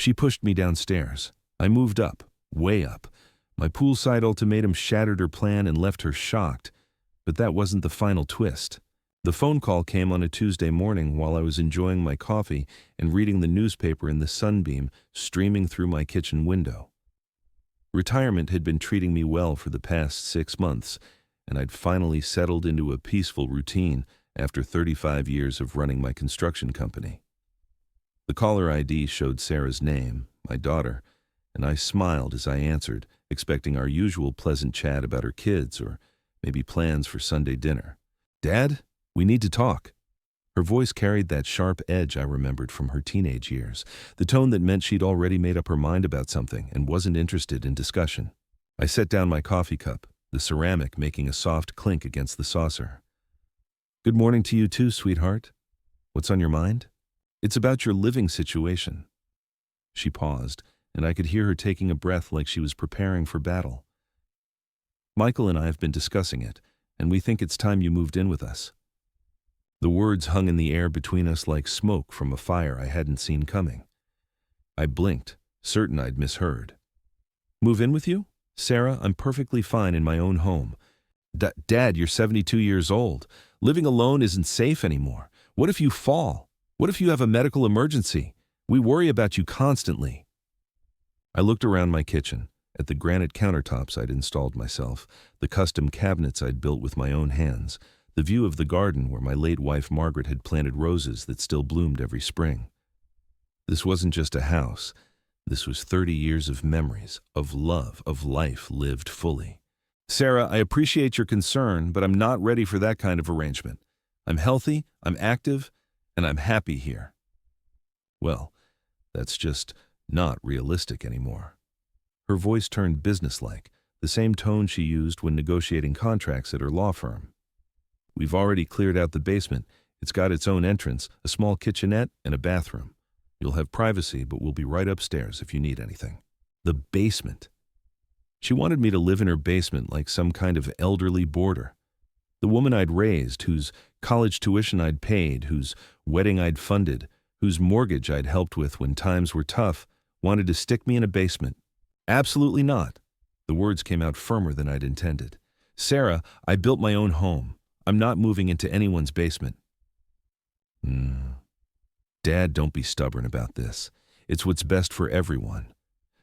She pushed me downstairs. I moved up, way up. My poolside ultimatum shattered her plan and left her shocked, but that wasn't the final twist. The phone call came on a Tuesday morning while I was enjoying my coffee and reading the newspaper in the sunbeam streaming through my kitchen window. Retirement had been treating me well for the past 6 months, and I'd finally settled into a peaceful routine after 35 years of running my construction company. The caller ID showed Sarah's name, my daughter, and I smiled as I answered, expecting our usual pleasant chat about her kids or maybe plans for Sunday dinner. "Dad, we need to talk." Her voice carried that sharp edge I remembered from her teenage years, the tone that meant she'd already made up her mind about something and wasn't interested in discussion. I set down my coffee cup, the ceramic making a soft clink against the saucer. "Good morning to you too, sweetheart. What's on your mind?" "It's about your living situation." She paused, and I could hear her taking a breath like she was preparing for battle. "Michael and I have been discussing it, and we think it's time you moved in with us." The words hung in the air between us like smoke from a fire I hadn't seen coming. I blinked, certain I'd misheard. "Move in with you? Sarah, I'm perfectly fine in my own home." Dad, you're 72 years old. Living alone isn't safe anymore. What if you fall? What if you have a medical emergency? We worry about you constantly." I looked around my kitchen, at the granite countertops I'd installed myself, the custom cabinets I'd built with my own hands, the view of the garden where my late wife Margaret had planted roses that still bloomed every spring. This wasn't just a house. This was 30 years of memories, of love, of life lived fully. "Sarah, I appreciate your concern, but I'm not ready for that kind of arrangement. I'm healthy, I'm active, and I'm happy here." Well, that's just not realistic anymore. Her voice turned businesslike, the same tone she used when negotiating contracts at her law firm. "We've already cleared out the basement. It's got its own entrance, a small kitchenette, and a bathroom. You'll have privacy, but we'll be right upstairs if you need anything." The basement. She wanted me to live in her basement like some kind of elderly boarder. The woman I'd raised, whose college tuition I'd paid, whose wedding I'd funded, whose mortgage I'd helped with when times were tough, wanted to stick me in a basement. "Absolutely not." The words came out firmer than I'd intended. "Sarah, I built my own home. I'm not moving into anyone's basement." "Dad, don't be stubborn about this. It's what's best for everyone.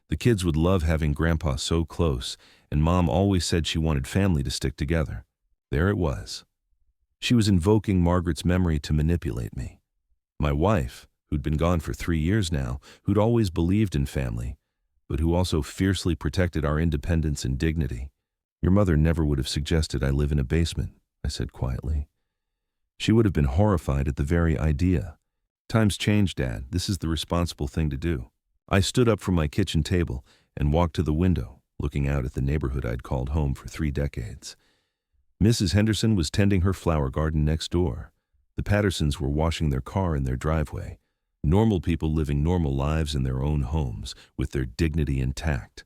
The kids would love having Grandpa so close, and Mom always said she wanted family to stick together." There it was. She was invoking Margaret's memory to manipulate me. My wife, who'd been gone for 3 years now, who'd always believed in family, but who also fiercely protected our independence and dignity. "Your mother never would have suggested I live in a basement," I said quietly. "She would have been horrified at the very idea. Times change, Dad. This is the responsible thing to do." I stood up from my kitchen table and walked to the window, looking out at the neighborhood I'd called home for 3 decades. Mrs. Henderson was tending her flower garden next door. The Pattersons were washing their car in their driveway. Normal people living normal lives in their own homes, with their dignity intact.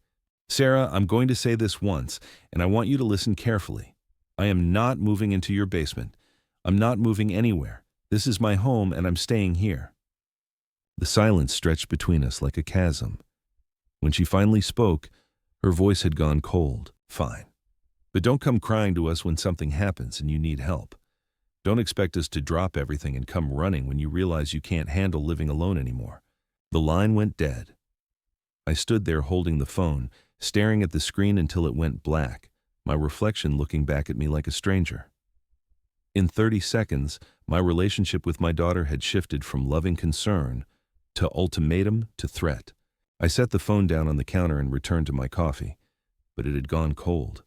"Sarah, I'm going to say this once, and I want you to listen carefully. I am not moving into your basement. I'm not moving anywhere. This is my home, and I'm staying here." The silence stretched between us like a chasm. When she finally spoke, her voice had gone cold. "Fine. But don't come crying to us when something happens and you need help. Don't expect us to drop everything and come running when you realize you can't handle living alone anymore." The line went dead. I stood there holding the phone, staring at the screen until it went black, my reflection looking back at me like a stranger. In 30 seconds, my relationship with my daughter had shifted from loving concern to ultimatum to threat. I set the phone down on the counter and returned to my coffee, but it had gone cold.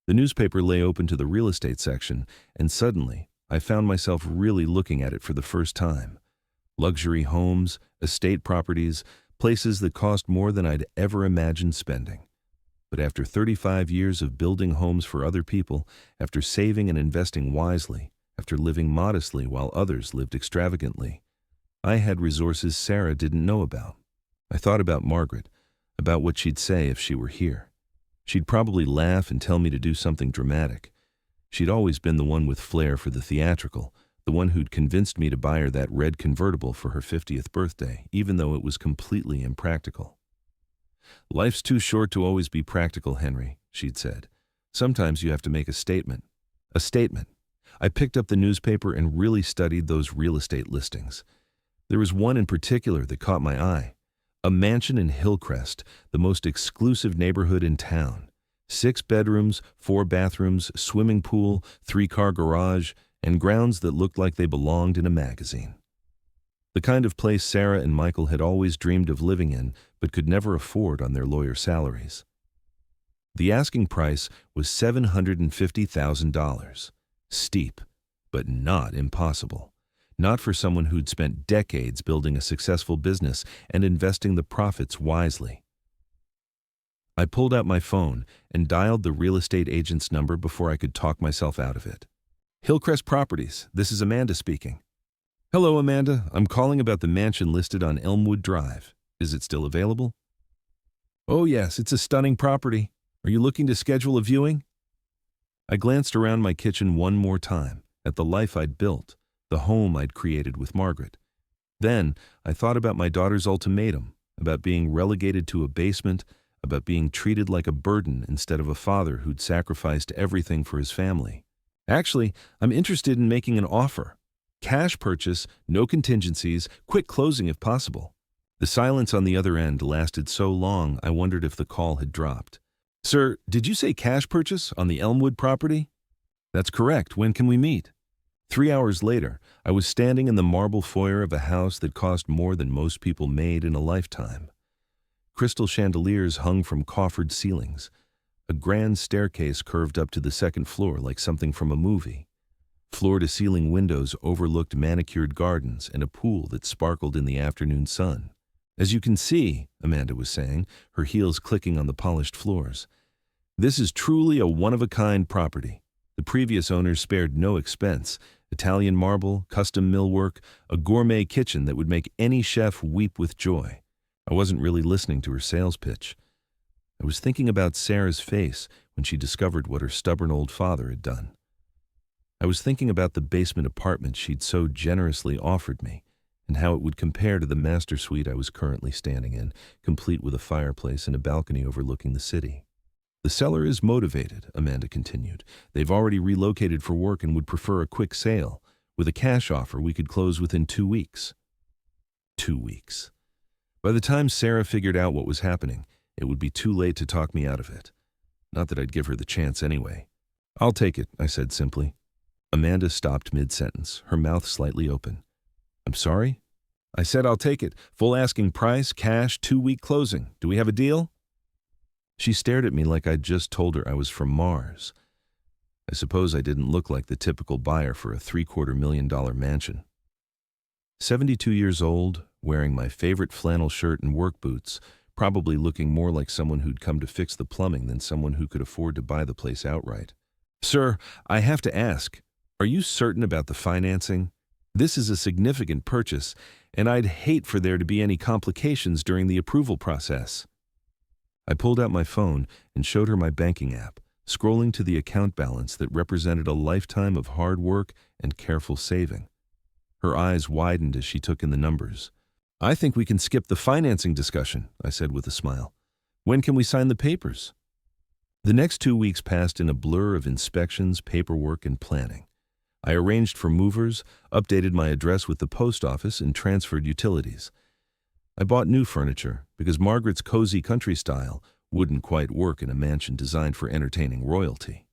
The newspaper lay open to the real estate section, and suddenly I found myself really looking at it for the first time. Luxury homes, estate properties, places that cost more than I'd ever imagined spending. But after 35 years of building homes for other people, after saving and investing wisely, after living modestly while others lived extravagantly, I had resources Sarah didn't know about. I thought about Margaret, about what she'd say if she were here. She'd probably laugh and tell me to do something dramatic. She'd always been the one with flair for the theatrical, the one who'd convinced me to buy her that red convertible for her 50th birthday, even though it was completely impractical. "Life's too short to always be practical, Henry," she'd said. "Sometimes you have to make a statement." A statement. I picked up the newspaper and really studied those real estate listings. There was one in particular that caught my eye. A mansion in Hillcrest, the most exclusive neighborhood in town. 6 bedrooms, 4 bathrooms, swimming pool, 3-car garage, and grounds that looked like they belonged in a magazine. The kind of place Sarah and Michael had always dreamed of living in, but could never afford on their lawyer salaries. The asking price was $750,000. Steep, but not impossible. Not for someone who'd spent decades building a successful business and investing the profits wisely. I pulled out my phone and dialed the real estate agent's number before I could talk myself out of it. "Hillcrest Properties, this is Amanda speaking." "Hello, Amanda. I'm calling about the mansion listed on Elmwood Drive. Is it still available?" "Oh yes, it's a stunning property. Are you looking to schedule a viewing?" I glanced around my kitchen one more time, at the life I'd built, the home I'd created with Margaret. Then I thought about my daughter's ultimatum, about being relegated to a basement, about being treated like a burden instead of a father who'd sacrificed everything for his family. "Actually, I'm interested in making an offer. Cash purchase, no contingencies, quick closing if possible." The silence on the other end lasted so long I wondered if the call had dropped. "Sir, did you say cash purchase on the Elmwood property?" "That's correct. When can we meet?" 3 hours later, I was standing in the marble foyer of a house that cost more than most people made in a lifetime. Crystal chandeliers hung from coffered ceilings. A grand staircase curved up to the second floor like something from a movie. Floor-to-ceiling windows overlooked manicured gardens and a pool that sparkled in the afternoon sun. "As you can see," Amanda was saying, her heels clicking on the polished floors, "this is truly a one-of-a-kind property. The previous owners spared no expense. Italian marble, custom millwork, a gourmet kitchen that would make any chef weep with joy." I wasn't really listening to her sales pitch. I was thinking about Sarah's face when she discovered what her stubborn old father had done. I was thinking about the basement apartment she'd so generously offered me, and how it would compare to the master suite I was currently standing in, complete with a fireplace and a balcony overlooking the city. "The seller is motivated," Amanda continued. "They've already relocated for work and would prefer a quick sale. With a cash offer, we could close within 2 weeks. 2 weeks. By the time Sarah figured out what was happening, it would be too late to talk me out of it. Not that I'd give her the chance anyway. "I'll take it," I said simply. Amanda stopped mid-sentence, her mouth slightly open. "I'm sorry?" "I said I'll take it. Full asking price, cash, 2-week closing. Do we have a deal?" She stared at me like I'd just told her I was from Mars. I suppose I didn't look like the typical buyer for a $750,000 mansion. 72 years old, wearing my favorite flannel shirt and work boots, probably looking more like someone who'd come to fix the plumbing than someone who could afford to buy the place outright. "Sir, I have to ask, are you certain about the financing? This is a significant purchase, and I'd hate for there to be any complications during the approval process." I pulled out my phone and showed her my banking app, scrolling to the account balance that represented a lifetime of hard work and careful saving. Her eyes widened as she took in the numbers. "I think we can skip the financing discussion," I said with a smile. "When can we sign the papers?" The next 2 weeks passed in a blur of inspections, paperwork, and planning. I arranged for movers, updated my address with the post office, and transferred utilities. I bought new furniture because Margaret's cozy country style wouldn't quite work in a mansion designed for entertaining royalty.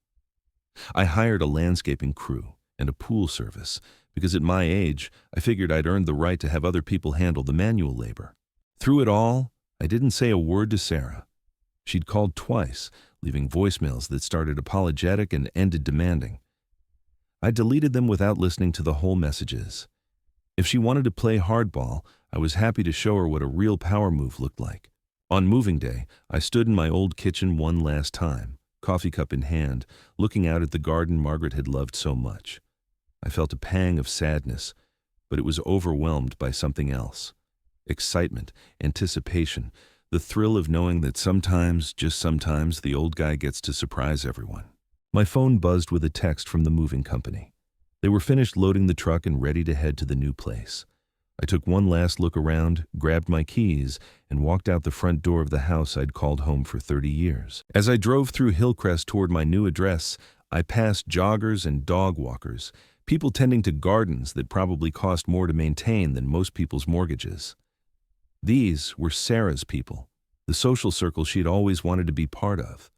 I hired a landscaping crew and a pool service because at my age, I figured I'd earned the right to have other people handle the manual labor. Through it all, I didn't say a word to Sarah. She'd called twice, leaving voicemails that started apologetic and ended demanding. I deleted them without listening to the whole messages. If she wanted to play hardball, I was happy to show her what a real power move looked like. On moving day, I stood in my old kitchen one last time, coffee cup in hand, looking out at the garden Margaret had loved so much. I felt a pang of sadness, but it was overwhelmed by something else. Excitement, anticipation, the thrill of knowing that sometimes, just sometimes, the old guy gets to surprise everyone. My phone buzzed with a text from the moving company. They were finished loading the truck and ready to head to the new place. I took one last look around, grabbed my keys, and walked out the front door of the house I'd called home for 30 years. As I drove through Hillcrest toward my new address, I passed joggers and dog walkers, people tending to gardens that probably cost more to maintain than most people's mortgages. These were Sarah's people, the social circle she'd always wanted to be part of,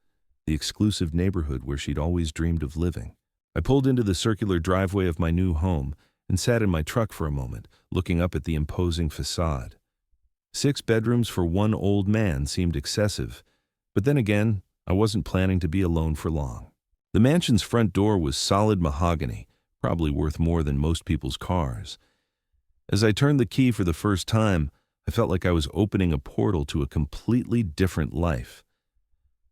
the exclusive neighborhood where she'd always dreamed of living. I pulled into the circular driveway of my new home and sat in my truck for a moment, looking up at the imposing facade. 6 bedrooms for one old man seemed excessive, but then again, I wasn't planning to be alone for long. The mansion's front door was solid mahogany, probably worth more than most people's cars. As I turned the key for the first time, I felt like I was opening a portal to a completely different life.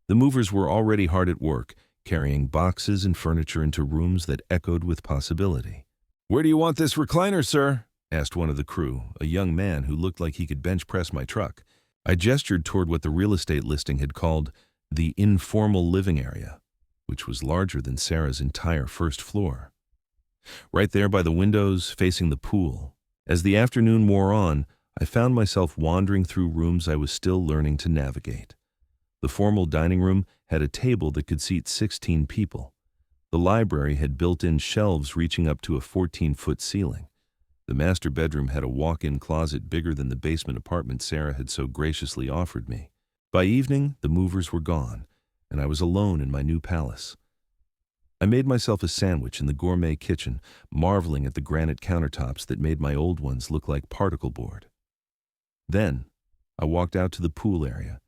The movers were already hard at work, carrying boxes and furniture into rooms that echoed with possibility. "Where do you want this recliner, sir?" asked one of the crew, a young man who looked like he could bench press my truck. I gestured toward what the real estate listing had called the informal living area, which was larger than Sarah's entire first floor. Right there by the windows, facing the pool. As the afternoon wore on, I found myself wandering through rooms I was still learning to navigate. The formal dining room had a table that could seat 16 people. The library had built-in shelves reaching up to a 14-foot ceiling. The master bedroom had a walk-in closet bigger than the basement apartment Sarah had so graciously offered me. By evening, the movers were gone, and I was alone in my new palace. I made myself a sandwich in the gourmet kitchen, marveling at the granite countertops that made my old ones look like particle board. Then, I walked out to the pool area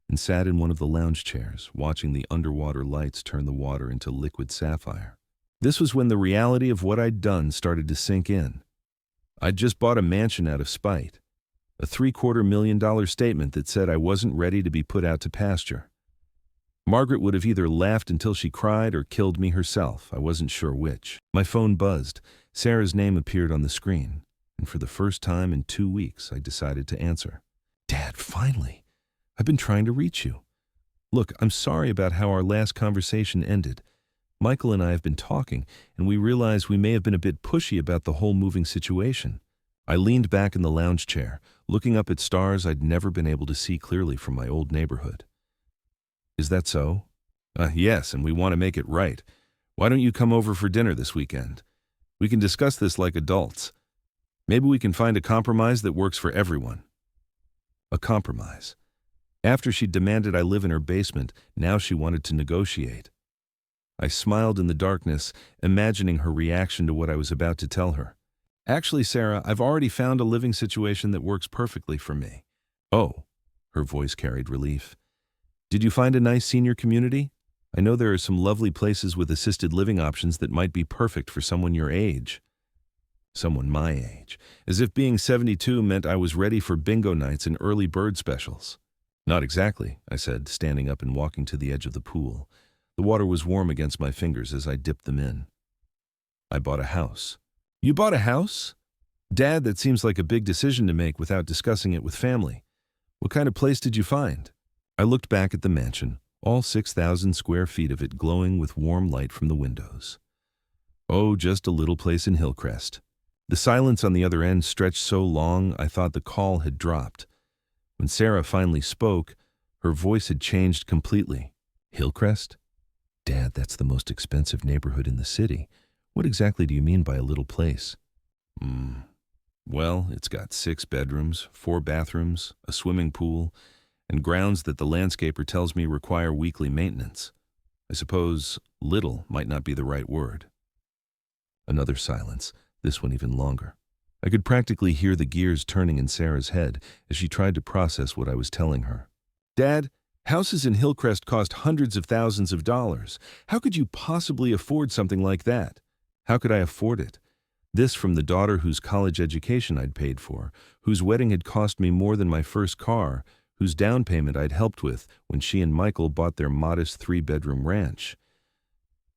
and sat in one of the lounge chairs, watching the underwater lights turn the water into liquid sapphire. This was when the reality of what I'd done started to sink in. I'd just bought a mansion out of spite, a $750,000 statement that said I wasn't ready to be put out to pasture. Margaret would have either laughed until she cried or killed me herself. I wasn't sure which. My phone buzzed. Sarah's name appeared on the screen, and for the first time in 2 weeks, I decided to answer. "Dad, finally! I've been trying to reach you. Look, I'm sorry about how our last conversation ended. Michael and I have been talking, and we realized we may have been a bit pushy about the whole moving situation." I leaned back in the lounge chair, looking up at stars I'd never been able to see clearly from my old neighborhood. "Is that so?" Yes, and we want to make it right. Why don't you come over for dinner this weekend? We can discuss this like adults. Maybe we can find a compromise that works for everyone." A compromise. After she demanded I live in her basement, now she wanted to negotiate. I smiled in the darkness, imagining her reaction to what I was about to tell her. "Actually, Sarah, I've already found a living situation that works perfectly for me." "Oh," her voice carried relief. "Did you find a nice senior community? I know there are some lovely places with assisted living options that might be perfect for someone your age." Someone my age. As if being 72 meant I was ready for bingo nights and early bird specials. "Not exactly," I said, standing up and walking to the edge of the pool. The water was warm against my fingers as I dipped them in. "I bought a house." "You bought a house? Dad, that seems like a big decision to make without discussing it with family. What kind of place did you find?" I looked back at the mansion, all 6,000 square feet of it glowing with warm light from the windows. "Oh, just a little place in Hillcrest." The silence on the other end stretched so long I thought the call had dropped. When Sarah finally spoke, her voice had changed completely. "Hillcrest? Dad, that's the most expensive neighborhood in the city. What exactly do you mean by a little place?" Well, it's got 6 bedrooms, 4 bathrooms, a swimming pool, and grounds that the landscaper tells me require weekly maintenance. I suppose little might not be the right word." Another silence, this one even longer. I could practically hear the gears turning in Sarah's head as she tried to process what I was telling her. "Dad, houses in Hillcrest cost hundreds of thousands of dollars. How could you possibly afford something like that?" How could I afford it? This from the daughter whose college education I'd paid for, whose wedding had cost me more than my first car, whose down payment I'd helped with when she and Michael bought their modest 3-bedroom ranch.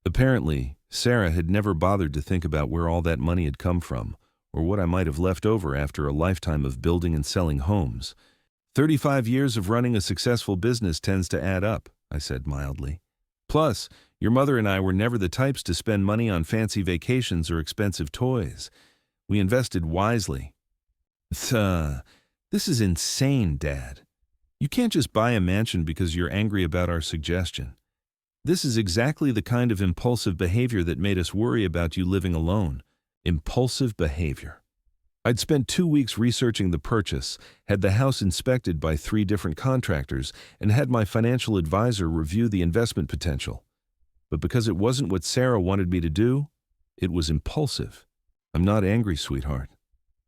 Apparently, Sarah had never bothered to think about where all that money had come from, or what I might have left over after a lifetime of building and selling homes. 35 years of running a successful business tends to add up, I said mildly. Plus, your mother and I were never the types to spend money on fancy vacations or expensive toys. We invested wisely. This is insane, Dad. You can't just buy a mansion because you're angry about our suggestion. This is exactly the kind of impulsive behavior that made us worry about you living alone. Impulsive behavior. I'd spent 2 weeks researching the purchase, had the house inspected by 3 different contractors, and had my financial advisor review the investment potential. But because it wasn't what Sarah wanted me to do, it was impulsive. I'm not angry, sweetheart.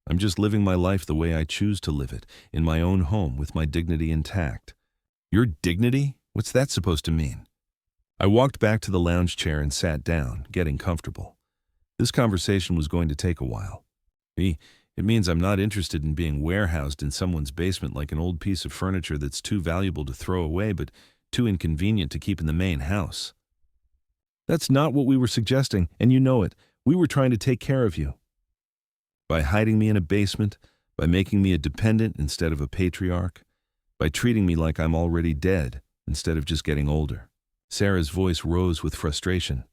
I'm just living my life the way I choose to live it, in my own home with my dignity intact. Your dignity? What's that supposed to mean? I walked back to the lounge chair and sat down, getting comfortable. This conversation was going to take a while. It means I'm not interested in being warehoused in someone's basement like an old piece of furniture that's too valuable to throw away but too inconvenient to keep in the main house. That's not what we were suggesting, and you know it. We were trying to take care of you. By hiding me in a basement, by making me a dependent instead of a patriarch, by treating me like I'm already dead instead of just getting older. Sarah's voice rose with frustration.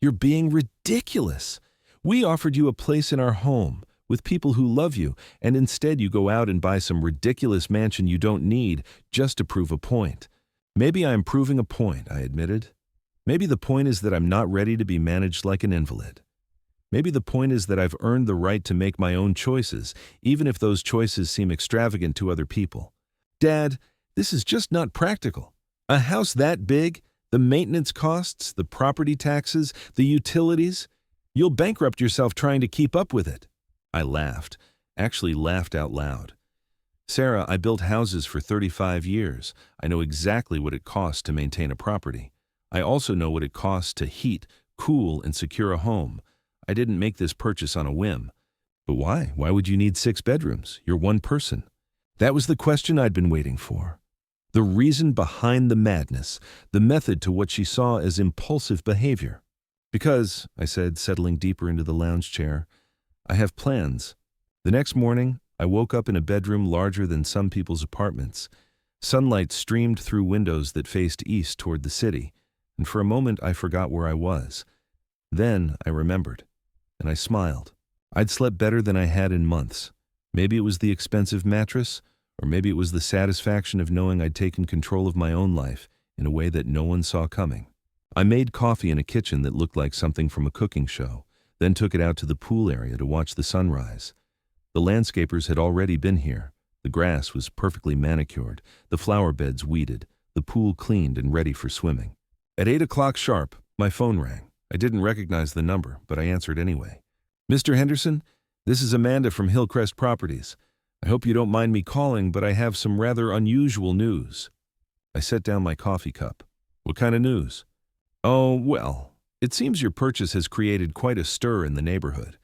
You're being ridiculous. We offered you a place in our home with people who love you, and instead you go out and buy some ridiculous mansion you don't need just to prove a point. Maybe I'm proving a point, I admitted. Maybe the point is that I'm not ready to be managed like an invalid. Maybe the point is that I've earned the right to make my own choices, even if those choices seem extravagant to other people. Dad, this is just not practical. A house that big, the maintenance costs, the property taxes, the utilities, you'll bankrupt yourself trying to keep up with it. I laughed, actually laughed out loud. Sarah, I built houses for 35 years. I know exactly what it costs to maintain a property. I also know what it costs to heat, cool, and secure a home. I didn't make this purchase on a whim. But why? Why would you need 6 bedrooms? You're one person. That was the question I'd been waiting for. The reason behind the madness, the method to what she saw as impulsive behavior. Because, I said, settling deeper into the lounge chair, I have plans. The next morning, I woke up in a bedroom larger than some people's apartments. Sunlight streamed through windows that faced east toward the city, and for a moment I forgot where I was. Then I remembered, and I smiled. I'd slept better than I had in months. Maybe it was the expensive mattress, or maybe it was the satisfaction of knowing I'd taken control of my own life in a way that no one saw coming. I made coffee in a kitchen that looked like something from a cooking show, then took it out to the pool area to watch the sunrise. The landscapers had already been here. The grass was perfectly manicured, the flower beds weeded, the pool cleaned and ready for swimming. At 8 o'clock sharp, my phone rang. I didn't recognize the number, but I answered anyway. Mr. Henderson, this is Amanda from Hillcrest Properties. I hope you don't mind me calling, but I have some rather unusual news. I set down my coffee cup. What kind of news? Oh, well, it seems your purchase has created quite a stir in the neighborhood.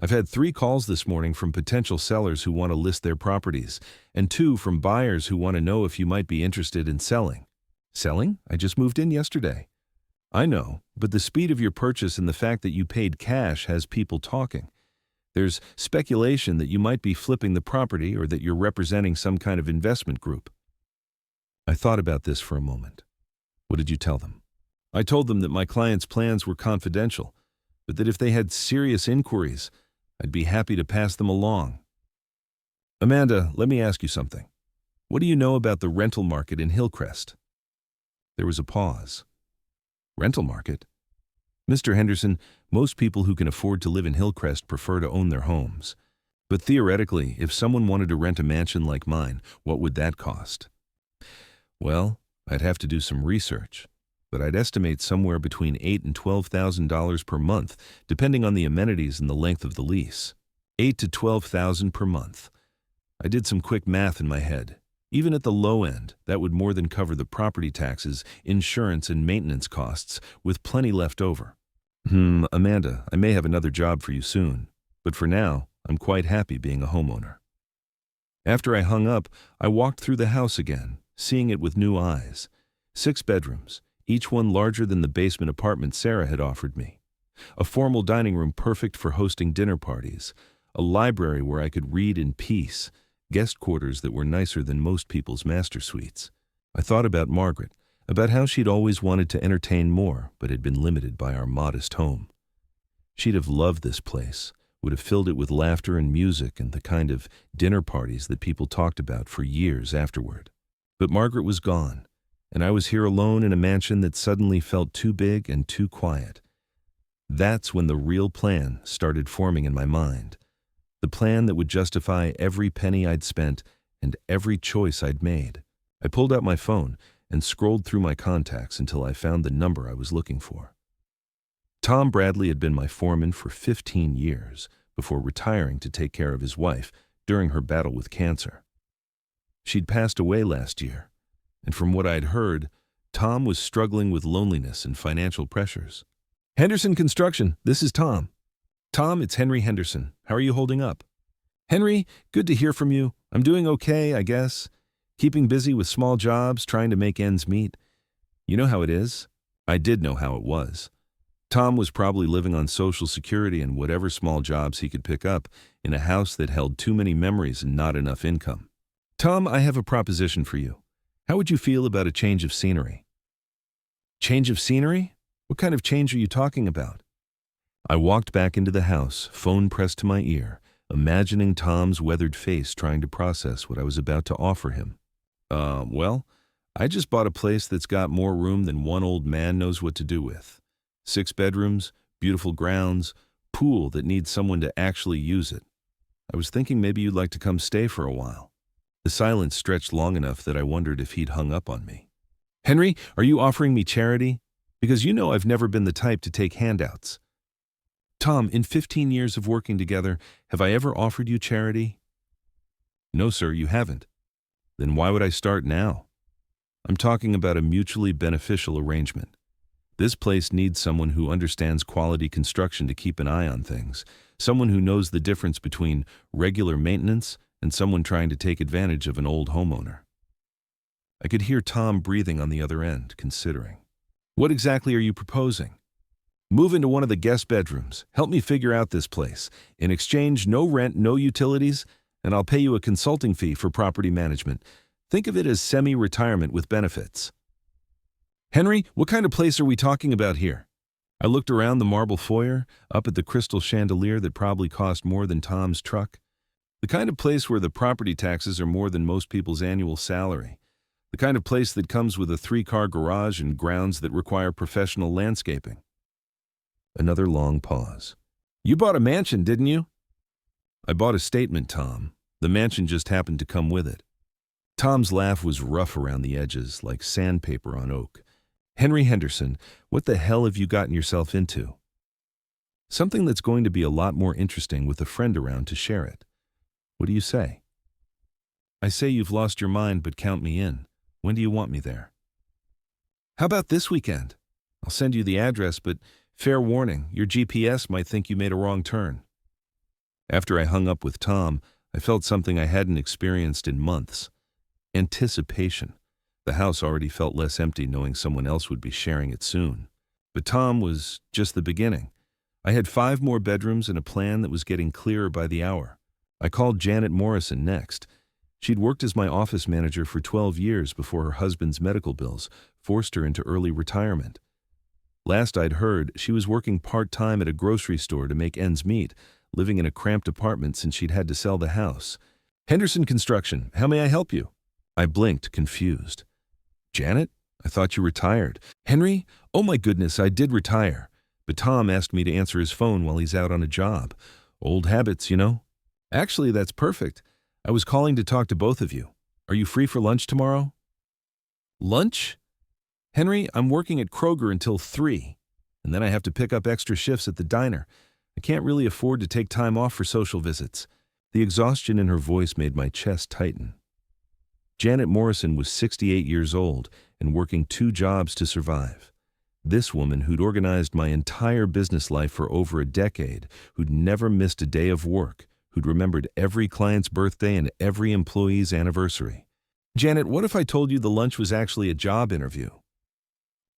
I've had 3 calls this morning from potential sellers who want to list their properties, and 2 from buyers who want to know if you might be interested in selling. Selling? I just moved in yesterday. I know, but the speed of your purchase and the fact that you paid cash has people talking. There's speculation that you might be flipping the property or that you're representing some kind of investment group. I thought about this for a moment. What did you tell them? I told them that my client's plans were confidential, but that if they had serious inquiries, I'd be happy to pass them along. Amanda, let me ask you something. What do you know about the rental market in Hillcrest? There was a pause. Rental market? Mr. Henderson, most people who can afford to live in Hillcrest prefer to own their homes. But theoretically, if someone wanted to rent a mansion like mine, what would that cost? Well, I'd have to do some research, but I'd estimate somewhere between $8,000 and $12,000 per month, depending on the amenities and the length of the lease. $8,000 to $12,000 per month. I did some quick math in my head. Even at the low end, that would more than cover the property taxes, insurance, and maintenance costs, with plenty left over. Amanda, I may have another job for you soon, but for now, I'm quite happy being a homeowner. After I hung up, I walked through the house again, seeing it with new eyes. 6 bedrooms, each one larger than the basement apartment Sarah had offered me. A formal dining room perfect for hosting dinner parties. A library where I could read in peace. Guest quarters that were nicer than most people's master suites. I thought about Margaret. about how she'd always wanted to entertain more but had been limited by our modest home. She'd have loved this place, would have filled it with laughter and music and the kind of dinner parties that people talked about for years afterward. But Margaret was gone, and I was here alone in a mansion that suddenly felt too big and too quiet. That's when the real plan started forming in my mind. The plan that would justify every penny I'd spent and every choice I'd made. I pulled out my phone and scrolled through my contacts until I found the number I was looking for. Tom Bradley had been my foreman for 15 years before retiring to take care of his wife during her battle with cancer. She'd passed away last year, and from what I'd heard, Tom was struggling with loneliness and financial pressures. Henderson Construction, this is Tom. Tom, it's Henry Henderson. How are you holding up? Henry, good to hear from you. I'm doing okay, I guess. Keeping busy with small jobs, trying to make ends meet. You know how it is. I did know how it was. Tom was probably living on Social Security and whatever small jobs he could pick up in a house that held too many memories and not enough income. Tom, I have a proposition for you. How would you feel about a change of scenery? Change of scenery? What kind of change are you talking about? I walked back into the house, phone pressed to my ear, imagining Tom's weathered face trying to process what I was about to offer him. Well, I just bought a place that's got more room than one old man knows what to do with. 6 bedrooms, beautiful grounds, pool that needs someone to actually use it. I was thinking maybe you'd like to come stay for a while. The silence stretched long enough that I wondered if he'd hung up on me. Henry, are you offering me charity? Because you know I've never been the type to take handouts. Tom, in 15 years of working together, have I ever offered you charity? No, sir, you haven't. Then why would I start now? I'm talking about a mutually beneficial arrangement. This place needs someone who understands quality construction to keep an eye on things, someone who knows the difference between regular maintenance and someone trying to take advantage of an old homeowner. I could hear Tom breathing on the other end, considering. What exactly are you proposing? Move into one of the guest bedrooms. Help me figure out this place. In exchange, no rent, no utilities, and I'll pay you a consulting fee for property management. Think of it as semi-retirement with benefits. Henry, what kind of place are we talking about here? I looked around the marble foyer, up at the crystal chandelier that probably cost more than Tom's truck. The kind of place where the property taxes are more than most people's annual salary. The kind of place that comes with a 3-car garage and grounds that require professional landscaping. Another long pause. You bought a mansion, didn't you? I bought a statement, Tom. The mansion just happened to come with it. Tom's laugh was rough around the edges, like sandpaper on oak. Henry Henderson, what the hell have you gotten yourself into? Something that's going to be a lot more interesting with a friend around to share it. What do you say? I say you've lost your mind, but count me in. When do you want me there? How about this weekend? I'll send you the address, but fair warning, your GPS might think you made a wrong turn. After I hung up with Tom, I felt something I hadn't experienced in months. Anticipation. The house already felt less empty knowing someone else would be sharing it soon. But Tom was just the beginning. I had 5 more bedrooms and a plan that was getting clearer by the hour. I called Janet Morrison next. She'd worked as my office manager for 12 years before her husband's medical bills forced her into early retirement. Last I'd heard, she was working part-time at a grocery store to make ends meet, living in a cramped apartment since she'd had to sell the house. Henderson Construction, how may I help you? I blinked, confused. Janet? I thought you retired. Henry? Oh my goodness, I did retire. But Tom asked me to answer his phone while he's out on a job. Old habits, you know? Actually, that's perfect. I was calling to talk to both of you. Are you free for lunch tomorrow? Lunch? Henry, I'm working at Kroger until 3, and then I have to pick up extra shifts at the diner. I can't really afford to take time off for social visits. The exhaustion in her voice made my chest tighten. Janet Morrison was 68 years old and working 2 jobs to survive. This woman who'd organized my entire business life for over a decade, who'd never missed a day of work, who'd remembered every client's birthday and every employee's anniversary. Janet, what if I told you the lunch was actually a job interview?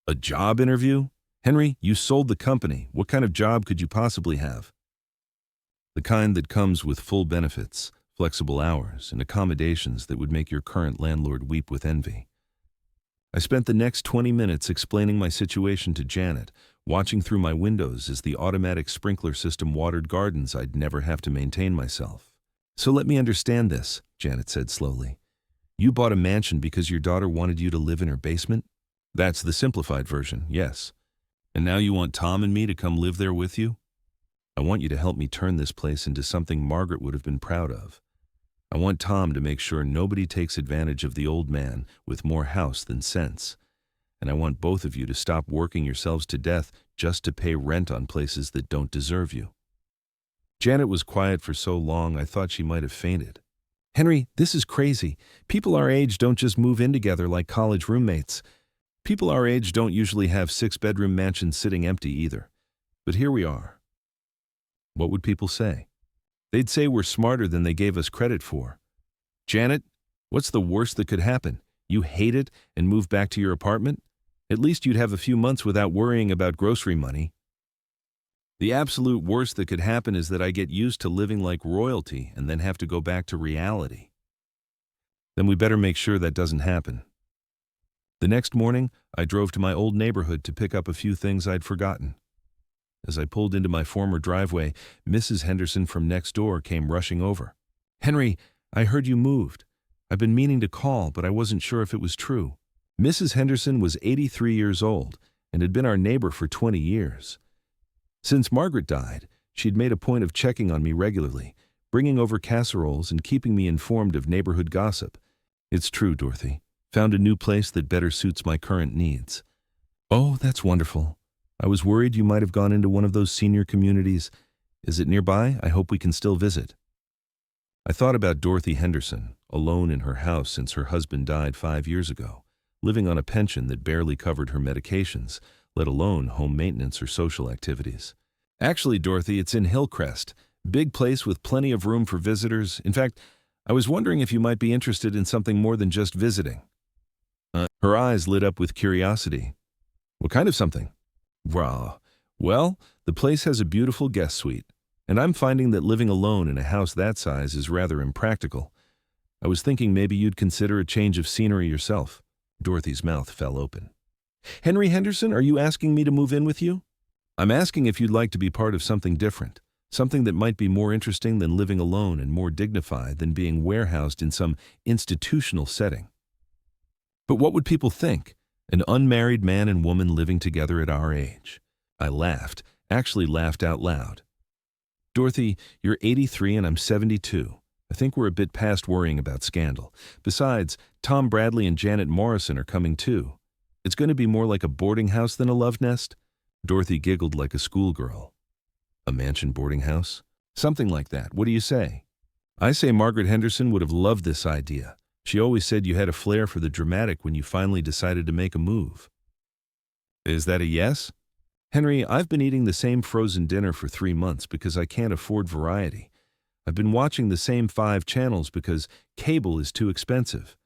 A job interview? Henry, you sold the company. What kind of job could you possibly have? The kind that comes with full benefits, flexible hours, and accommodations that would make your current landlord weep with envy. I spent the next 20 minutes explaining my situation to Janet, watching through my windows as the automatic sprinkler system watered gardens I'd never have to maintain myself. "So let me understand this," Janet said slowly. "You bought a mansion because your daughter wanted you to live in her basement?" "That's the simplified version, yes. And now you want Tom and me to come live there with you? I want you to help me turn this place into something Margaret would have been proud of. I want Tom to make sure nobody takes advantage of the old man with more house than sense. And I want both of you to stop working yourselves to death just to pay rent on places that don't deserve you." Janet was quiet for so long I thought she might have fainted. "Henry, this is crazy. People our age don't just move in together like college roommates. People our age don't usually have 6-bedroom mansions sitting empty either. But here we are." What would people say? They'd say we're smarter than they gave us credit for. "Janet, what's the worst that could happen? You hate it and move back to your apartment? At least you'd have a few months without worrying about grocery money." "The absolute worst that could happen is that I get used to living like royalty and then have to go back to reality." "Then we better make sure that doesn't happen." The next morning, I drove to my old neighborhood to pick up a few things I'd forgotten. As I pulled into my former driveway, Mrs. Henderson from next door came rushing over. "Henry, I heard you moved. I've been meaning to call, but I wasn't sure if it was true." Mrs. Henderson was 83 years old and had been our neighbor for 20 years. Since Margaret died, she'd made a point of checking on me regularly, bringing over casseroles and keeping me informed of neighborhood gossip. "It's true, Dorothy. Found a new place that better suits my current needs." "Oh, that's wonderful. I was worried you might have gone into one of those senior communities. Is it nearby? I hope we can still visit." I thought about Dorothy Henderson, alone in her house since her husband died 5 years ago, living on a pension that barely covered her medications, let alone home maintenance or social activities. "Actually, Dorothy, it's in Hillcrest. Big place with plenty of room for visitors. In fact, I was wondering if you might be interested in something more than just visiting." Her eyes lit up with curiosity. "What kind of something?" Well, the place has a beautiful guest suite, and I'm finding that living alone in a house that size is rather impractical. I was thinking maybe you'd consider a change of scenery yourself." Dorothy's mouth fell open. "Henry Henderson, are you asking me to move in with you?" "I'm asking if you'd like to be part of something different, something that might be more interesting than living alone and more dignified than being warehoused in some institutional setting." "But what would people think? An unmarried man and woman living together at our age." I laughed, actually laughed out loud. "Dorothy, you're 83 and I'm 72. I think we're a bit past worrying about scandal. Besides, Tom Bradley and Janet Morrison are coming too. It's going to be more like a boarding house than a love nest." Dorothy giggled like a schoolgirl. "A mansion boarding house? Something like that. What do you say?" "I say Margaret Henderson would have loved this idea. She always said you had a flair for the dramatic when you finally decided to make a move." "Is that a yes?" "Henry, I've been eating the same frozen dinner for 3 months because I can't afford variety. I've been watching the same 5 channels because cable is too expensive.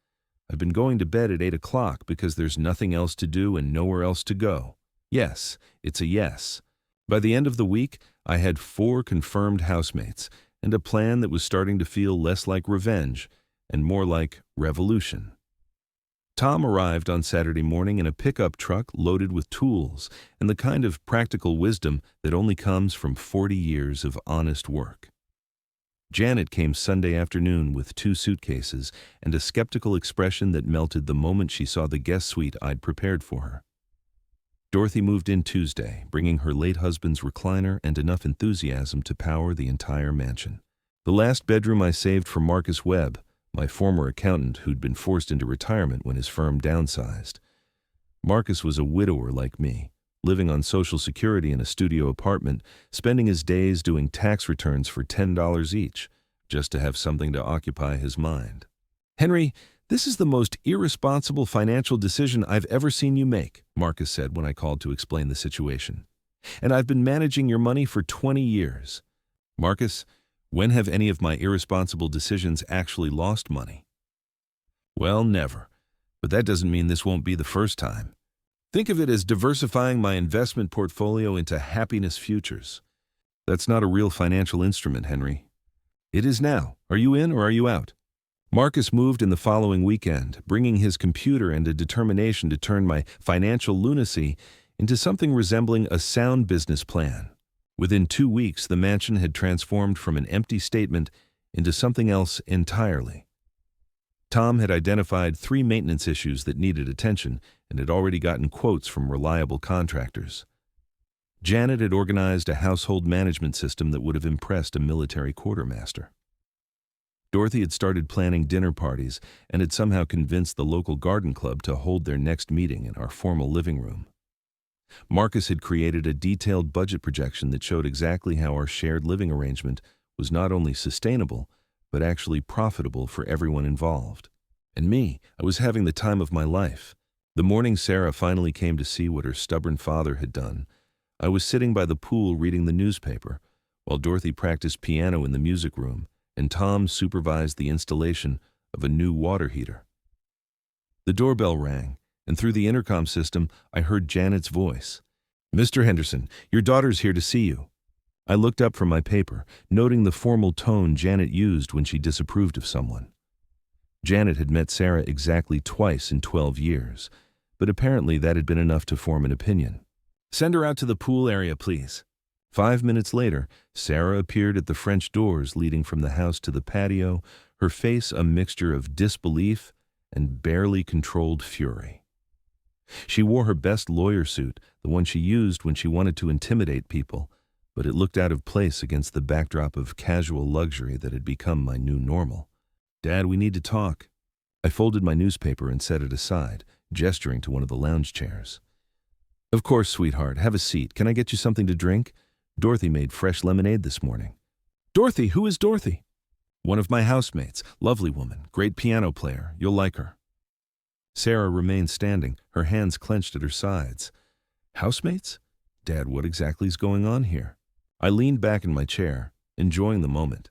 I've been going to bed at 8 o'clock because there's nothing else to do and nowhere else to go. Yes, it's a yes." By the end of the week, I had 4 confirmed housemates and a plan that was starting to feel less like revenge and more like revolution. Tom arrived on Saturday morning in a pickup truck loaded with tools and the kind of practical wisdom that only comes from 40 years of honest work. Janet came Sunday afternoon with 2 suitcases and a skeptical expression that melted the moment she saw the guest suite I'd prepared for her. Dorothy moved in Tuesday, bringing her late husband's recliner and enough enthusiasm to power the entire mansion. The last bedroom I saved for Marcus Webb, my former accountant who'd been forced into retirement when his firm downsized. Marcus was a widower like me, living on Social Security in a studio apartment, spending his days doing tax returns for $10 each, just to have something to occupy his mind. "Henry, this is the most irresponsible financial decision I've ever seen you make," Marcus said when I called to explain the situation. "And I've been managing your money for 20 years. Marcus, when have any of my irresponsible decisions actually lost money?" "Well, never. But that doesn't mean this won't be the first time. Think of it as diversifying my investment portfolio into happiness futures. That's not a real financial instrument, Henry." "It is now. Are you in or are you out?" Marcus moved in the following weekend, bringing his computer and a determination to turn my financial lunacy into something resembling a sound business plan. Within 2 weeks, the mansion had transformed from an empty statement into something else entirely. Tom had identified 3 maintenance issues that needed attention and had already gotten quotes from reliable contractors. Janet had organized a household management system that would have impressed a military quartermaster. Dorothy had started planning dinner parties and had somehow convinced the local garden club to hold their next meeting in our formal living room. Marcus had created a detailed budget projection that showed exactly how our shared living arrangement was not only sustainable, but actually profitable for everyone involved. And me, I was having the time of my life. The morning Sarah finally came to see what her stubborn father had done, I was sitting by the pool reading the newspaper, while Dorothy practiced piano in the music room, and Tom supervised the installation of a new water heater. The doorbell rang, and through the intercom system, I heard Janet's voice. "Mr. Henderson, your daughter's here to see you." I looked up from my paper, noting the formal tone Janet used when she disapproved of someone. Janet had met Sarah exactly twice in 12 years, but apparently that had been enough to form an opinion. "Send her out to the pool area, please." 5 minutes later, Sarah appeared at the French doors leading from the house to the patio, her face a mixture of disbelief and barely controlled fury. She wore her best lawyer suit, the one she used when she wanted to intimidate people, but it looked out of place against the backdrop of casual luxury that had become my new normal. "Dad, we need to talk." I folded my newspaper and set it aside, gesturing to one of the lounge chairs. "Of course, sweetheart. Have a seat. Can I get you something to drink? Dorothy made fresh lemonade this morning." "Dorothy? Who is Dorothy?" "One of my housemates. Lovely woman. Great piano player. You'll like her." Sarah remained standing, her hands clenched at her sides. "Housemates? Dad, what exactly is going on here?" I leaned back in my chair, enjoying the moment.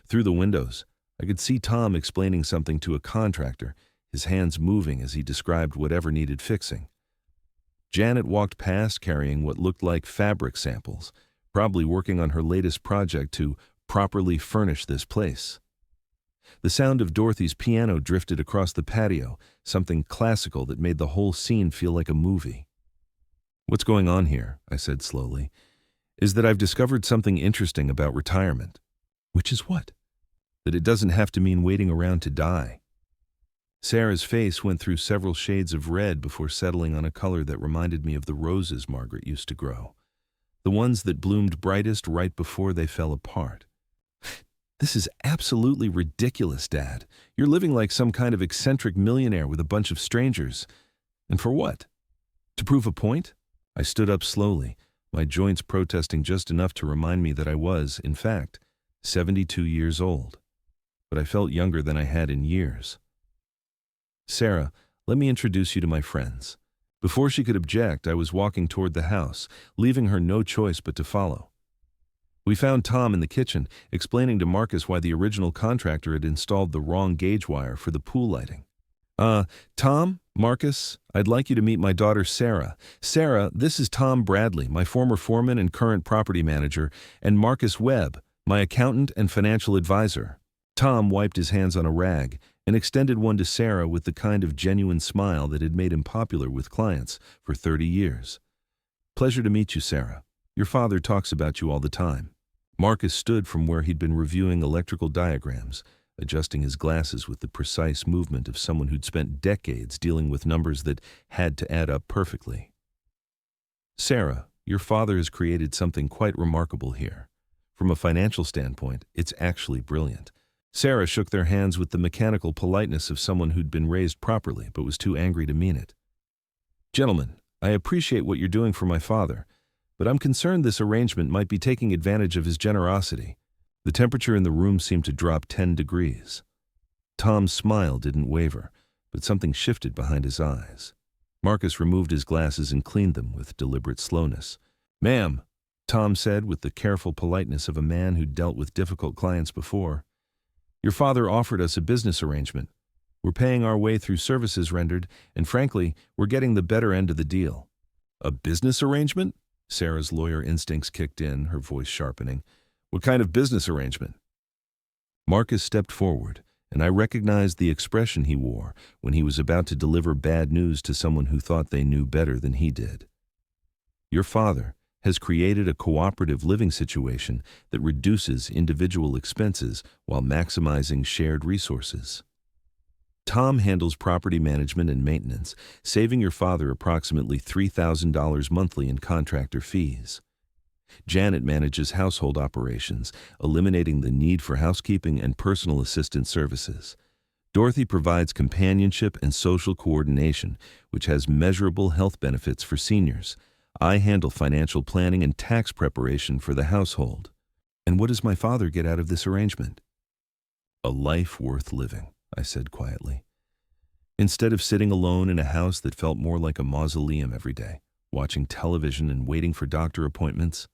Through the windows, I could see Tom explaining something to a contractor, his hands moving as he described whatever needed fixing. Janet walked past carrying what looked like fabric samples, probably working on her latest project to properly furnish this place. The sound of Dorothy's piano drifted across the patio, something classical that made the whole scene feel like a movie. "What's going on here," I said slowly, "is that I've discovered something interesting about retirement." "Which is what?" "That it doesn't have to mean waiting around to die." Sarah's face went through several shades of red before settling on a color that reminded me of the roses Margaret used to grow, the ones that bloomed brightest right before they fell apart. "This is absolutely ridiculous, Dad. You're living like some kind of eccentric millionaire with a bunch of strangers. And for what? To prove a point?" I stood up slowly, my joints protesting just enough to remind me that I was, in fact, 72 years old. But I felt younger than I had in years. "Sarah, let me introduce you to my friends." Before she could object, I was walking toward the house, leaving her no choice but to follow. We found Tom in the kitchen, explaining to Marcus why the original contractor had installed the wrong gauge wire for the pool lighting. Tom, Marcus, I'd like you to meet my daughter Sarah. Sarah, this is Tom Bradley, my former foreman and current property manager, and Marcus Webb, my accountant and financial advisor." Tom wiped his hands on a rag and extended one to Sarah with the kind of genuine smile that had made him popular with clients for 30 years. "Pleasure to meet you, Sarah. Your father talks about you all the time." Marcus stood from where he'd been reviewing electrical diagrams, adjusting his glasses with the precise movement of someone who'd spent decades dealing with numbers that had to add up perfectly. "Sarah, your father has created something quite remarkable here. From a financial standpoint, it's actually brilliant." Sarah shook their hands with the mechanical politeness of someone who'd been raised properly but was too angry to mean it. "Gentlemen, I appreciate what you're doing for my father, but I'm concerned this arrangement might be taking advantage of his generosity." The temperature in the room seemed to drop 10 degrees. Tom's smile didn't waver, but something shifted behind his eyes. Marcus removed his glasses and cleaned them with deliberate slowness. "Ma'am," Tom said with the careful politeness of a man who'd dealt with difficult clients before, "your father offered us a business arrangement. We're paying our way through services rendered, and frankly, we're getting the better end of the deal." "A business arrangement?" Sarah's lawyer instincts kicked in, her voice sharpening. "What kind of business arrangement?" Marcus stepped forward, and I recognized the expression he wore when he was about to deliver bad news to someone who thought they knew better than he did. Your father has created a cooperative living situation that reduces individual expenses while maximizing shared resources. Tom handles property management and maintenance, saving your father approximately $3,000 monthly in contractor fees. Janet manages household operations, eliminating the need for housekeeping and personal assistant services. Dorothy provides companionship and social coordination, which has measurable health benefits for seniors. I handle financial planning and tax preparation for the household. And what does my father get out of this arrangement? A life worth living, I said quietly. Instead of sitting alone in a house that felt more like a mausoleum every day, watching television and waiting for doctor appointments.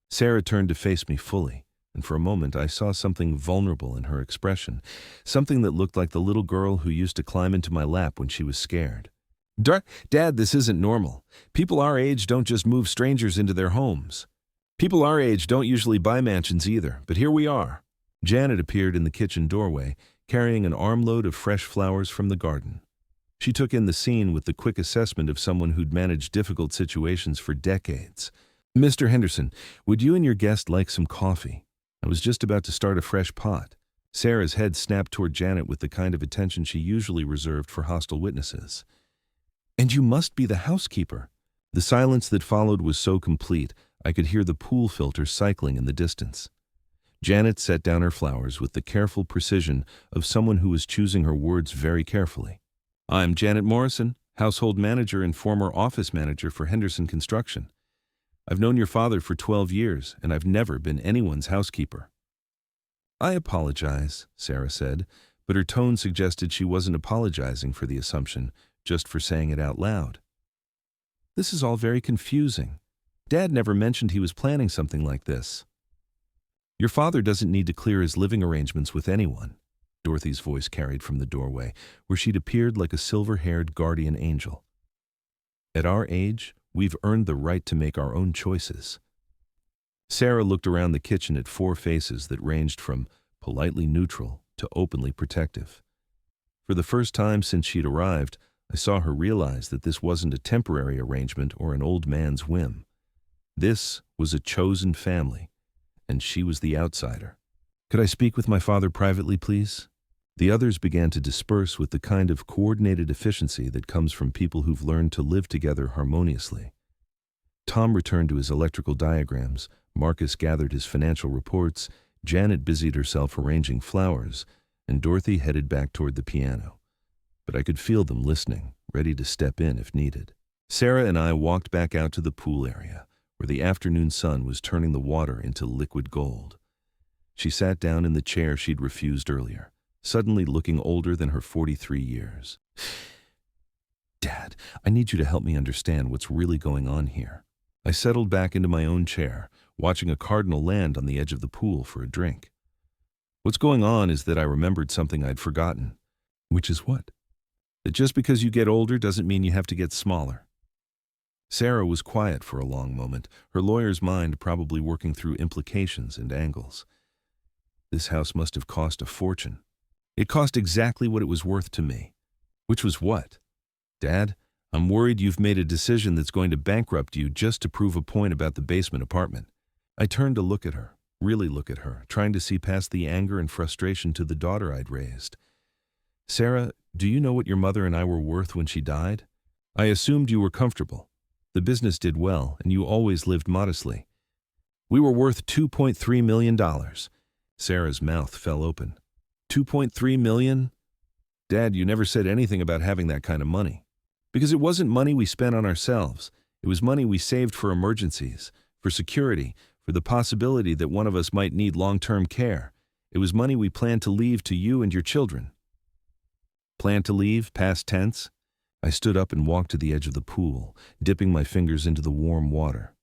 Sarah turned to face me fully, and for a moment I saw something vulnerable in her expression, something that looked like the little girl who used to climb into my lap when she was scared. Dad, this isn't normal. People our age don't just move strangers into their homes. People our age don't usually buy mansions either, but here we are. Janet appeared in the kitchen doorway, carrying an armload of fresh flowers from the garden. She took in the scene with the quick assessment of someone who'd managed difficult situations for decades. Mr. Henderson, would you and your guest like some coffee? I was just about to start a fresh pot. Sarah's head snapped toward Janet with the kind of attention she usually reserved for hostile witnesses. And you must be the housekeeper. The silence that followed was so complete, I could hear the pool filter cycling in the distance. Janet set down her flowers with the careful precision of someone who was choosing her words very carefully. I'm Janet Morrison, household manager and former office manager for Henderson Construction. I've known your father for 12 years, and I've never been anyone's housekeeper. I apologize, Sarah said, but her tone suggested she wasn't apologizing for the assumption, just for saying it out loud. This is all very confusing. Dad never mentioned he was planning something like this. Your father doesn't need to clear his living arrangements with anyone, Dorothy's voice carried from the doorway, where she'd appeared like a silver-haired guardian angel. At our age, we've earned the right to make our own choices. Sarah looked around the kitchen at 4 faces that ranged from politely neutral to openly protective. For the first time since she'd arrived, I saw her realize that this wasn't a temporary arrangement or an old man's whim. This was a chosen family, and she was the outsider. Could I speak with my father privately, please? The others began to disperse with the kind of coordinated efficiency that comes from people who've learned to live together harmoniously. Tom returned to his electrical diagrams, Marcus gathered his financial reports, Janet busied herself arranging flowers, and Dorothy headed back toward the piano. But I could feel them listening, ready to step in if needed. Sarah and I walked back out to the pool area, where the afternoon sun was turning the water into liquid gold. She sat down in the chair she'd refused earlier, suddenly looking older than her 43 years. Dad, I need you to help me understand what's really going on here. I settled back into my own chair, watching a cardinal land on the edge of the pool for a drink. What's going on is that I remembered something I'd forgotten. Which is what? That just because you get older doesn't mean you have to get smaller. Sarah was quiet for a long moment, her lawyer's mind probably working through implications and angles. This house must have cost a fortune. It cost exactly what it was worth to me. Which was what? Dad, I'm worried you've made a decision that's going to bankrupt you just to prove a point about the basement apartment. I turned to look at her, really look at her, trying to see past the anger and frustration to the daughter I'd raised. Sarah, do you know what your mother and I were worth when she died? I assumed you were comfortable. The business did well, and you always lived modestly. We were worth $2.3 million. Sarah's mouth fell open. $2.3 million? Dad, you never said anything about having that kind of money. Because it wasn't money we spent on ourselves. It was money we saved for emergencies, for security, for the possibility that one of us might need long-term care. It was money we planned to leave to you and your children. Plan to leave, past tense? I stood up and walked to the edge of the pool, dipping my fingers into the warm water.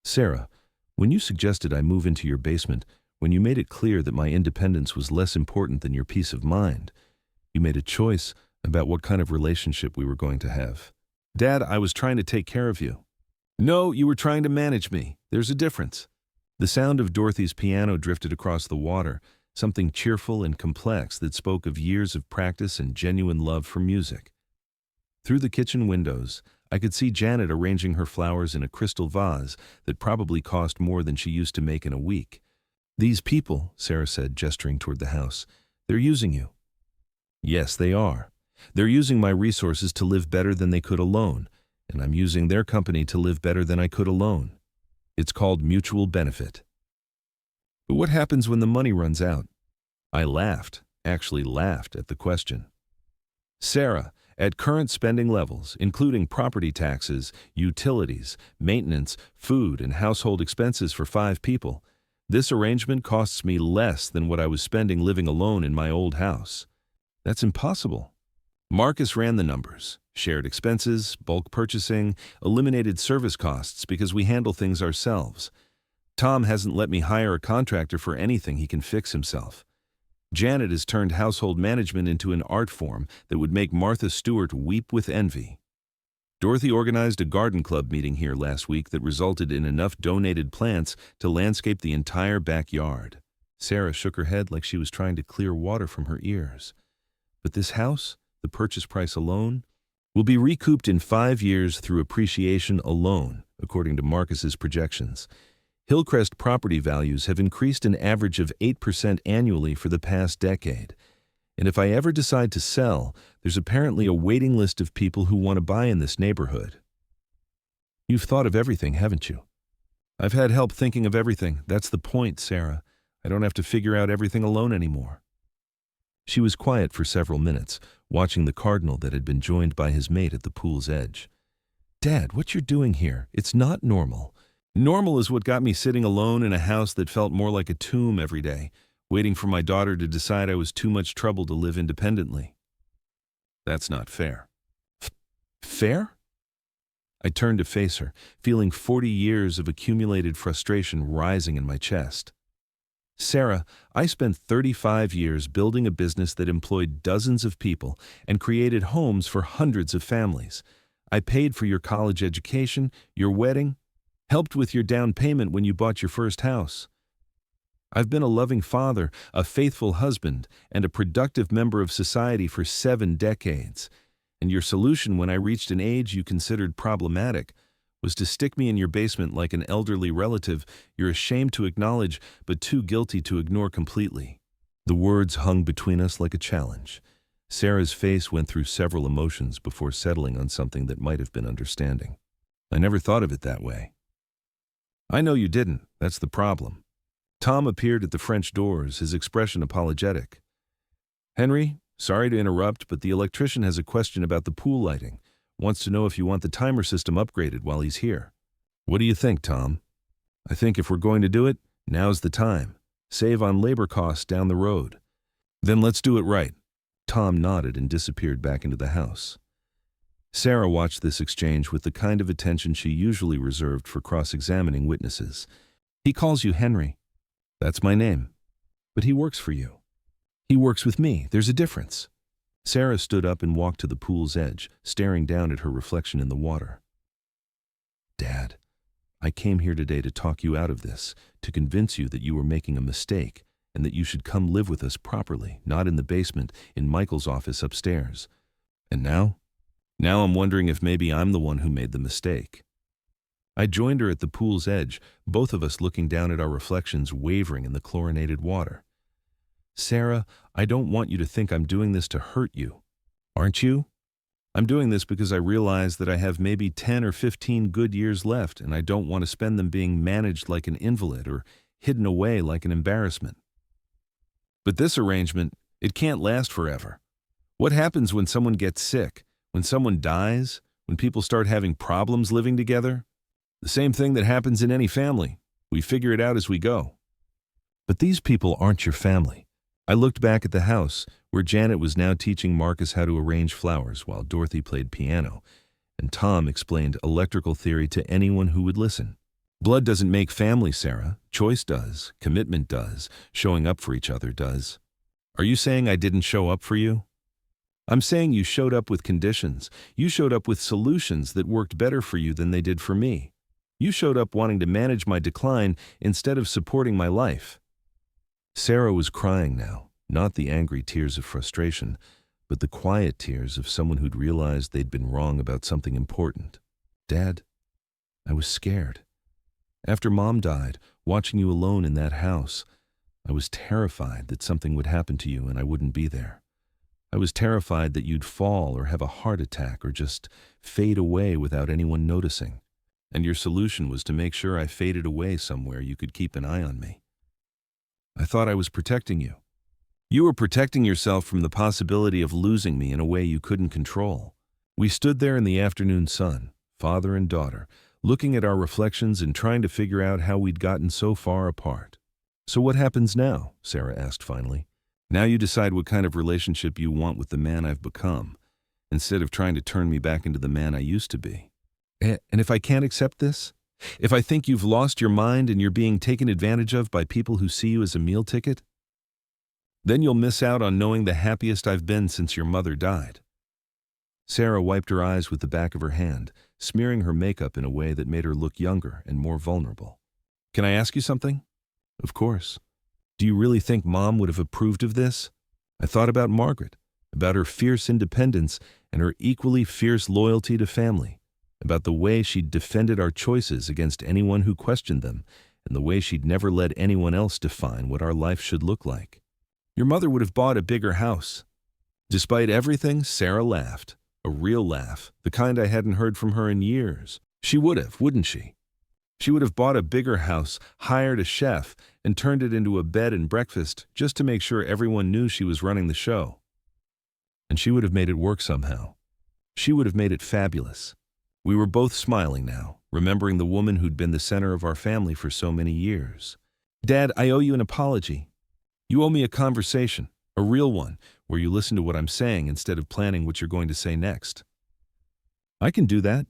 Sarah, when you suggested I move into your basement, when you made it clear that my independence was less important than your peace of mind, you made a choice about what kind of relationship we were going to have. Dad, I was trying to take care of you. No, you were trying to manage me. There's a difference. The sound of Dorothy's piano drifted across the water, something cheerful and complex that spoke of years of practice and genuine love for music. Through the kitchen windows, I could see Janet arranging her flowers in a crystal vase that probably cost more than she used to make in a week. "These people," Sarah said, gesturing toward the house, "they're using you." "Yes, they are. They're using my resources to live better than they could alone, and I'm using their company to live better than I could alone. It's called mutual benefit." "But what happens when the money runs out?" I laughed, actually laughed at the question. "Sarah, at current spending levels, including property taxes, utilities, maintenance, food, and household expenses for 5 people, this arrangement costs me less than what I was spending living alone in my old house. That's impossible." Marcus ran the numbers, shared expenses, bulk purchasing, eliminated service costs because we handle things ourselves. Tom hasn't let me hire a contractor for anything he can fix himself. Janet has turned household management into an art form that would make Martha Stewart weep with envy. Dorothy organized a garden club meeting here last week that resulted in enough donated plants to landscape the entire backyard. Sarah shook her head like she was trying to clear water from her ears. "But this house, the purchase price alone, will be recouped in 5 years through appreciation alone, according to Marcus's projections. Hillcrest property values have increased an average of 8% annually for the past decade. And if I ever decide to sell, there's apparently a waiting list of people who want to buy in this neighborhood." "You've thought of everything, haven't you?" "I've had help thinking of everything. That's the point, Sarah. I don't have to figure out everything alone anymore." She was quiet for several minutes, watching the cardinal that had been joined by his mate at the pool's edge. "Dad, what you're doing here, it's not normal. Normal is what got me sitting alone in a house that felt more like a tomb every day, waiting for my daughter to decide I was too much trouble to live independently." "That's not fair." "Fair?" I turned to face her, feeling 40 years of accumulated frustration rising in my chest. "Sarah, I spent 35 years building a business that employed dozens of people and created homes for hundreds of families. I paid for your college education, your wedding, helped with your down payment when you bought your first house. I've been a loving father, a faithful husband, and a productive member of society for 7 decades. And your solution when I reached an age you considered problematic was to stick me in your basement like an elderly relative you're ashamed to acknowledge but too guilty to ignore completely." The words hung between us like a challenge. Sarah's face went through several emotions before settling on something that might have been understanding. "I never thought of it that way." "I know you didn't. That's the problem." Tom appeared at the French doors, his expression apologetic. "Henry, sorry to interrupt, but the electrician has a question about the pool lighting. Wants to know if you want the timer system upgraded while he's here." "What do you think, Tom?" "I think if we're going to do it, now's the time. Save on labor costs down the road." "Then let's do it right." Tom nodded and disappeared back into the house. Sarah watched this exchange with the kind of attention she usually reserved for cross-examining witnesses. "He calls you Henry." "That's my name." "But he works for you." "He works with me. There's a difference." Sarah stood up and walked to the pool's edge, staring down at her reflection in the water. "Dad, I came here today to talk you out of this, to convince you that you were making a mistake and that you should come live with us properly, not in the basement, in Michael's office upstairs. And now? Now I'm wondering if maybe I'm the one who made the mistake." I joined her at the pool's edge, both of us looking down at our reflections wavering in the chlorinated water. "Sarah, I don't want you to think I'm doing this to hurt you. Aren't you? I'm doing this because I realize that I have maybe 10 or 15 good years left, and I don't want to spend them being managed like an invalid or hidden away like an embarrassment. But this arrangement, it can't last forever. What happens when someone gets sick, when someone dies, when people start having problems living together? The same thing that happens in any family. We figure it out as we go." "But these people aren't your family." I looked back at the house, where Janet was now teaching Marcus how to arrange flowers while Dorothy played piano, and Tom explained electrical theory to anyone who would listen. "Blood doesn't make family, Sarah. Choice does. Commitment does. Showing up for each other does." "Are you saying I didn't show up for you?" "I'm saying you showed up with conditions. You showed up with solutions that worked better for you than they did for me. You showed up wanting to manage my decline instead of supporting my life." Sarah was crying now, not the angry tears of frustration, but the quiet tears of someone who'd realized they'd been wrong about something important. Dad, I was scared. After Mom died, watching you alone in that house, I was terrified that something would happen to you and I wouldn't be there. I was terrified that you'd fall or have a heart attack or just fade away without anyone noticing. And your solution was to make sure I faded away somewhere you could keep an eye on me. I thought I was protecting you. You were protecting yourself from the possibility of losing me in a way you couldn't control. We stood there in the afternoon sun, father and daughter, looking at our reflections and trying to figure out how we'd gotten so far apart. So what happens now? Sarah asked finally. Now you decide what kind of relationship you want with the man I've become, instead of trying to turn me back into the man I used to be. And if I can't accept this? If I think you've lost your mind and you're being taken advantage of by people who see you as a meal ticket? Then you'll miss out on knowing the happiest I've been since your mother died. Sarah wiped her eyes with the back of her hand, smearing her makeup in a way that made her look younger and more vulnerable. Can I ask you something? Of course. Do you really think Mom would have approved of this? I thought about Margaret, about her fierce independence and her equally fierce loyalty to family, about the way she'd defended our choices against anyone who questioned them, and the way she'd never let anyone else define what our life should look like. Your mother would have bought a bigger house. Despite everything, Sarah laughed, a real laugh, the kind I hadn't heard from her in years. She would have, wouldn't she? She would have bought a bigger house, hired a chef, and turned it into a bed and breakfast just to make sure everyone knew she was running the show. And she would have made it work somehow. She would have made it fabulous. We were both smiling now, remembering the woman who'd been the center of our family for so many years. Dad, I owe you an apology. You owe me a conversation, a real one, where you listen to what I'm saying instead of planning what you're going to say next. I can do that.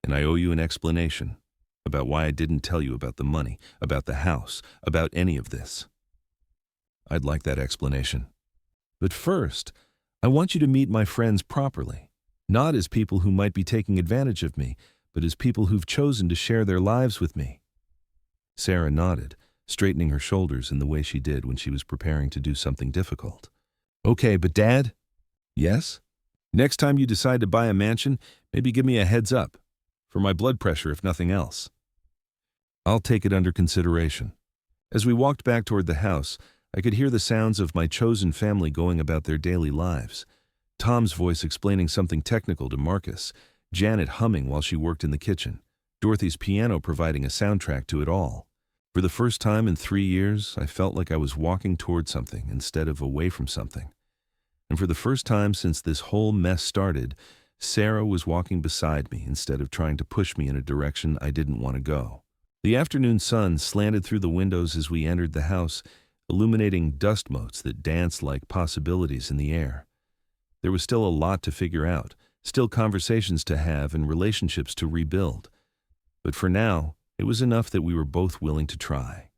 And I owe you an explanation about why I didn't tell you about the money, about the house, about any of this. I'd like that explanation. But first, I want you to meet my friends properly, not as people who might be taking advantage of me, but as people who've chosen to share their lives with me. Sarah nodded, straightening her shoulders in the way she did when she was preparing to do something difficult. Okay, but Dad? Yes? Next time you decide to buy a mansion, maybe give me a heads up. For my blood pressure, if nothing else. I'll take it under consideration. As we walked back toward the house, I could hear the sounds of my chosen family going about their daily lives. Tom's voice explaining something technical to Marcus, Janet humming while she worked in the kitchen, Dorothy's piano providing a soundtrack to it all. For the first time in 3 years, I felt like I was walking toward something instead of away from something. And for the first time since this whole mess started, Sarah was walking beside me instead of trying to push me in a direction I didn't want to go. The afternoon sun slanted through the windows as we entered the house, illuminating dust motes that danced like possibilities in the air. There was still a lot to figure out, still conversations to have and relationships to rebuild. But for now, it was enough that we were both willing to try.